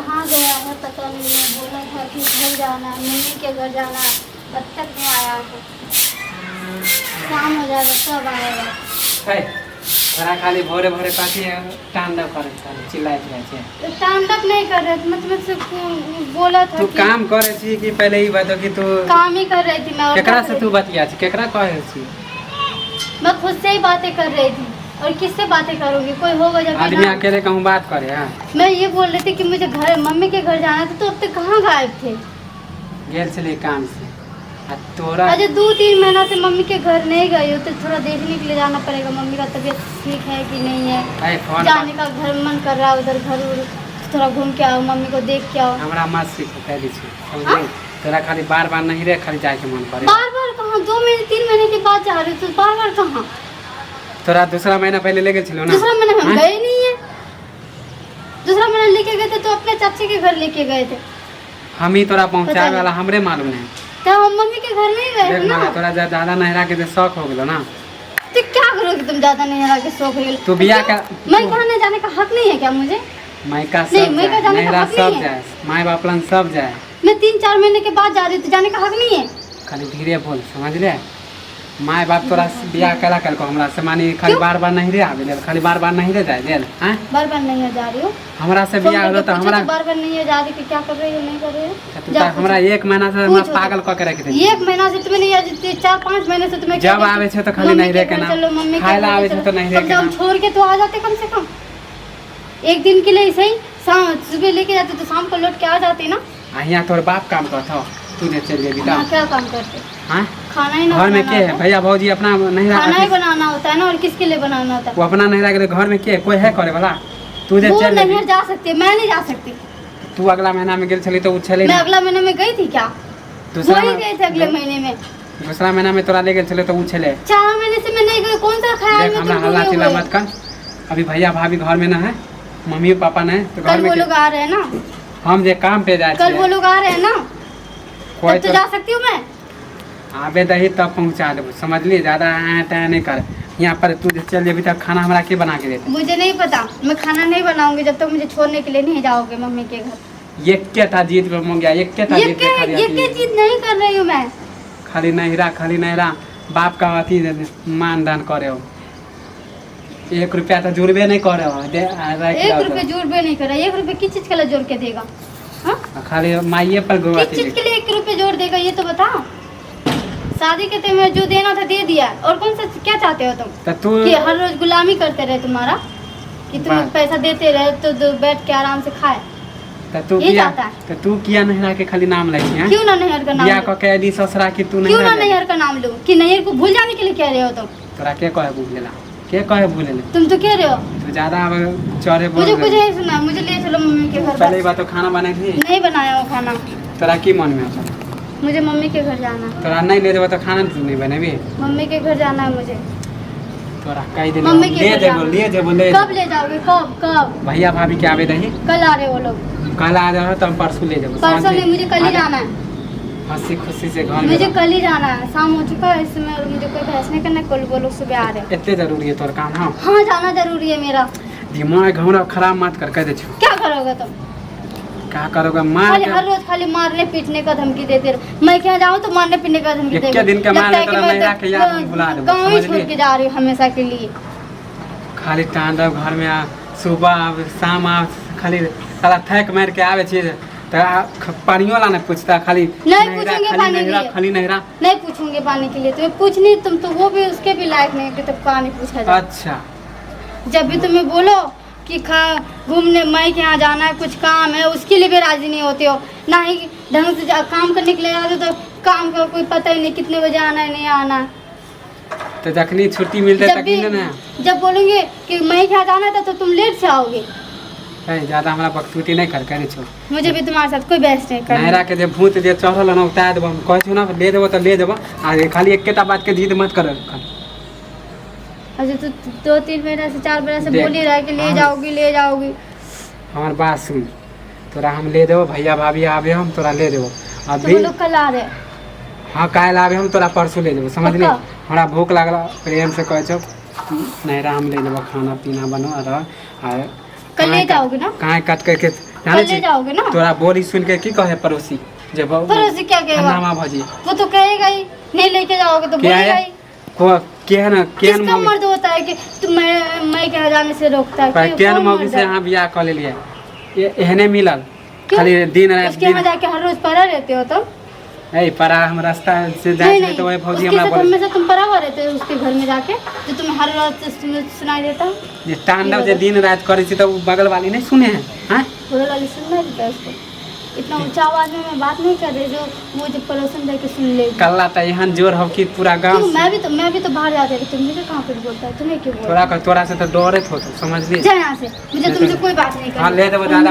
कहाँ गया है पता नहीं है। बोला था कि घर जाना है, मम्मी के घर जाना है, अब तक नहीं आया है। शाम हो जाएगा तब आएगा। तोरा खाली भोरे भोरे पाती तांडव करे चिल्लाइत रहे छे। तांडव नहीं कर रहे थे, मतलब से बोला था तू कि काम करे छी कि पहले ही बतो कि तू काम ही कर रही थी मैं। और केकरा क्या से कर तू बतिया छी, केकरा कहे छी? मैं खुद से ही बातें कर रही थी। और किससे बातें करूंगी, कोई होगा जब आदमी अकेले कहूँ बात करे। हाँ मैं ये बोल रही थी कि मुझे घर मम्मी के घर जाना था, तो अब तक कहाँ गायब थे? गेल चले काम से आ तोरा अजय 2-3 महीना से मम्मी के घर नहीं गई हो, तो थोड़ा देखने के लिए जाना पड़ेगा मम्मी का तबीयत ठीक है कि नहीं है। फोन जाने का घर मन कर रहा है, उधर घर थोड़ा घूम के आओ, मम्मी को देख के आओ। हमरा मत सीख कह दी छी समझली। तोरा खाली बार बार नहीं रे खाली जाए के मन करे। बार बार कहाँ, 2 महीने 3 महीने के बाद जा रहे हो, तो बार बार कहाँ? तोरा दूसरा महीना पहले लेके चलो ना। दूसरा महीना हम गए नहीं है। दूसरा महीना लेके गए थे तो अपने चाची के घर लेके गए थे। हम ही तोरा पहुँचाए वाला हमरे मालूम नहीं। तो हम मम्मी के घर नहीं गए थे ना। तोरा ज्यादा नहरा के शौक हो गलो ना। तो क्या करोगे तुम, ज्यादा नहीं हरा के शौक हो गया? तू बिया का मैं कहाँ नहीं जाने का हक नहीं है क्या मुझे? मायका नहीं, सब मायका जाए, जाने का नहरा हक नहीं सब है। जाए, माय बापलन सब जाए। मैं 3-4 महीने के बाद जा रही हूँ, तो जाने का हक नहीं है। खाली धीरे बोल समझ ले। माय बाप तोरा बियाह कला कर को हमरा से मानी खाली बार बार नहीं रे आवे ले, खाली बार बार नहीं रे जाए ले। हैं बार बार नहीं जा रही हूँ। हमरा से बियाह होलो तो हमरा बार बार नहीं जा रही कि क्या कर रही हो नहीं कर रही हो। तू तो हमरा 1 महीना से हमरा पागल क के रख दे। 1 महीना से तुम्हें नहीं आ जाती, 4-5 महीने से तुम्हें जब आवे छे तो खाली नहीं रे के नाम, खाइला आवे छे तो नहीं रे के नाम। छोड़ के तो आ जाते कम से कम। एक दिन के लिए सही, शाम सुबह लेके जाते तो शाम को लौट के आ जाते ना। यहाँ तोर बाप काम करता तू जे चल जेबी हाँ, क्या काम करते? हाँ खाना ही ना घर में बनाना के होता है भैया भौजी अपना नहीं खाना ही बनाना होता है ना, और किसके लिए बनाना होता है? वो अपना नहीं रख घर में के कोई है करे वाला? तू जे वो चल नहीं जा सकती, मैं नहीं जा सकती। तू अगला महीना में गेल चली तो उ चले मैं अगला महीने में गई थी क्या? दूसरा वही गए थे अगले महीने में। दूसरा महीना में तोरा ले गेल चले तो उ चले। 4 महीने से मैं नहीं गई, कौन सा ख्याल देख में हमरा तुम हल्ला डूबे चिल्ला हुए? मत कर। अभी भैया भाभी घर में ना है, मम्मी पापा नहीं तो घर कल वो में लोग आ रहे हैं ना, हम जे काम पे जाए कल वो लोग आ रहे हैं ना, कोई तब तो जा सकती हूँ मैं। आबे दही तब पहुंचा देबो समझली। ज्यादा आटा नहीं कर। यहाँ पर तू जे चल जेबी तब खाना हमरा के बना के दे। मुझे नहीं पता, मैं खाना नहीं बनाऊंगी जब तक मुझे छोड़ने के लिए नहीं जाओगे मम्मी के घर। एक के था जीत पे मंग गया, एक के था ये जीत पे खाली के चीज नहीं कर रही हूँ मैं। खाली नहिरा बाप का अथी मान दान करे हो। 1 रुपया तो जुड़बे नहीं करे हो। 1 रुपये जोड़बे नहीं कर रहा। 1 रुपये किस चीज के लिए जोड़ के देगा? हाँ? खाली माइये पर किस गुवाती चीज के लिए 1 रुपये जोड़ देगा, ये तो बताओ। शादी के टाइम जो देना था दे दिया, और कौन सा क्या चाहते हो तुम? तो तू कि हर रोज गुलामी करते रहे तुम्हारा, कि तुम बात। पैसा देते रहे तो बैठ के आराम से खाए। तो तू ये किया चाहता है। तो तू किया नहिरा के खाली नाम ले छी? क्यों ना नैहर का नाम बियाह लूं? क के दी ससुरा की तू क्यों ना नहीं नैहर का नाम लूं? कि नैहर को भूल जाने के लिए कह रहे हो तुम? तोरा के कहे भूलेला? के कहे भूलेला? तुम तो कह रहे हो। तू ज्यादा अब चढ़े बोल मुझे रहे। कुछ नहीं सुना, मुझे ले चलो मम्मी के घर। पहले ही बात तो खाना बनाई थी। नहीं बनाया वो खाना, तोरा की मन में है? मुझे मम्मी के घर जाना है। तोरा नहीं ले देबो तो खाना तू नहीं बनेबी? मम्मी के घर जाना है मुझे। तोरा कह दे मम्मी के ले घर जेबो जाना। ले जेबो ले कब ले जाओगे? कब? भैया भाभी के आवे दही। कल आ रहे वो लोग। कल आ जाओ तो हम परसों ले जाबो। परसों नहीं, मुझे कल ही जाना है। हंसी खुशी से घर में मुझे कल ही जाना है। शाम हो चुका है इसमें, और मुझे कोई बहस नहीं करना। कल वो लोग सुबह आ रहे हैं। इतने जरूरी है तोर काम? हाँ हाँ, जाना जरूरी है मेरा। दिमाग घमरा खराब मत कर कह दे छो। क्या करोगे तुम? क्या करोगे? मार खाली के हर रोज खाली मारने पीटने का धमकी देते रहो। मैं क्या जाऊँ तो मारने पीटने का धमकी एक दिन के मारने तो नैहरा के याद नहीं भुला देबो, गाँव ही समझ छोड़ ली? के जा रही हूँ हमेशा के लिए। खाली तांडव घर में आ, सुबह आ, शाम आ, खाली साला थक मार के आवे छी तो पानियो ला नहीं पूछता। खाली नहीं पूछेंगे पानी के लिए। खाली नहिरा। नहीं पूछूंगे पानी के लिए, तुम्हें पूछनी तुम तो वो भी उसके भी लायक नहीं कि तो पानी पूछा जाए। अच्छा जब भी तुम्हें बोलो कि खा घूमने माई के यहाँ जाना है, कुछ काम है, उसके लिए भी राजी नहीं होते हो। ना ही ढंग से काम करने के लिए आते तो काम का कोई पता ही नहीं कितने बजे आना है नहीं आना है। तो जखनी छुट्टी मिलते जब तक भी ना जब बोलेंगे कि माई के यहाँ जाना था तो तुम लेट से आओगे। ज्यादा हमरा बकतूती नहीं कर करे छो। मुझे भी तुम्हारे साथ कोई बहस नहीं करना। नहरा के जे भूत जे चढ़ल ना उतार देबो। हम कहै छी ना ले देबो तो ले देबो। आ खाली एकेटा बात के जिद मत कर। अच्छा तो 2-3 महीना से 4 महीना से देख, बोल ही रहा है कि ले जाओगी। हमार बात सुन, तोरा हम ले देबो। भैया भाभी आवे हम तोरा ले देबो तो अभी। वो लोग कल आ रहे हैं। हाँ काल आवे हम तोरा परसों ले देबो समझ ली। पक्का? हमरा भूख लागल प्रेम से कहै छो नहरा हम ले देबो। खाना पीना बनो आ कल ले जाओगे ना? कहाँ कट करके कल ले जाओगे ना? तोरा बोली सुन के की कहे पड़ोसी जब पड़ोसी क्या कहेगा? हंगामा भजी वो तो कहेगा ही, नहीं लेके जाओगे तो क्या बोलेगा है? ही। केहन किसका मर्द होता है कि तुम मैं के यहाँ जाने से रोकता है? केहन कौन मौगी मर्द से है? यहाँ बियाह कर लेलिए एहने मिलल क्यों? खाली दिन रात उसके यहाँ जाके हर रोज पड़ा रहते हो तुम? ए परा हम रास्ता से नहीं जाए नहीं, तो वही फौजी उसके हमरा साथ बोले हमेशा तुम पड़ा हुआ रहते हो उसके घर में जाके, जो तुम्हें हर रात सुनाई देता है। ये तांडव जे दिन रात करे छी तो बगल वाली नहीं सुने हैं हाँ बगल वाली सुनना देता है उसको। इतना ऊंचा आवाज में मैं बात नहीं कर रही जो वो जो पड़ोसन जाके सुन ले। कल्ला तो यहाँ जोर हो कि पूरा गाँव मैं भी तो बाहर जाते थे, तुम मुझे कहाँ पे बोलता है? तुम्हें क्यों बोलता तोरा से तो डरे हो तो समझ ली है? जा यहाँ से, मुझे तुमसे कोई बात नहीं हाँ करनी। ले देबो दादा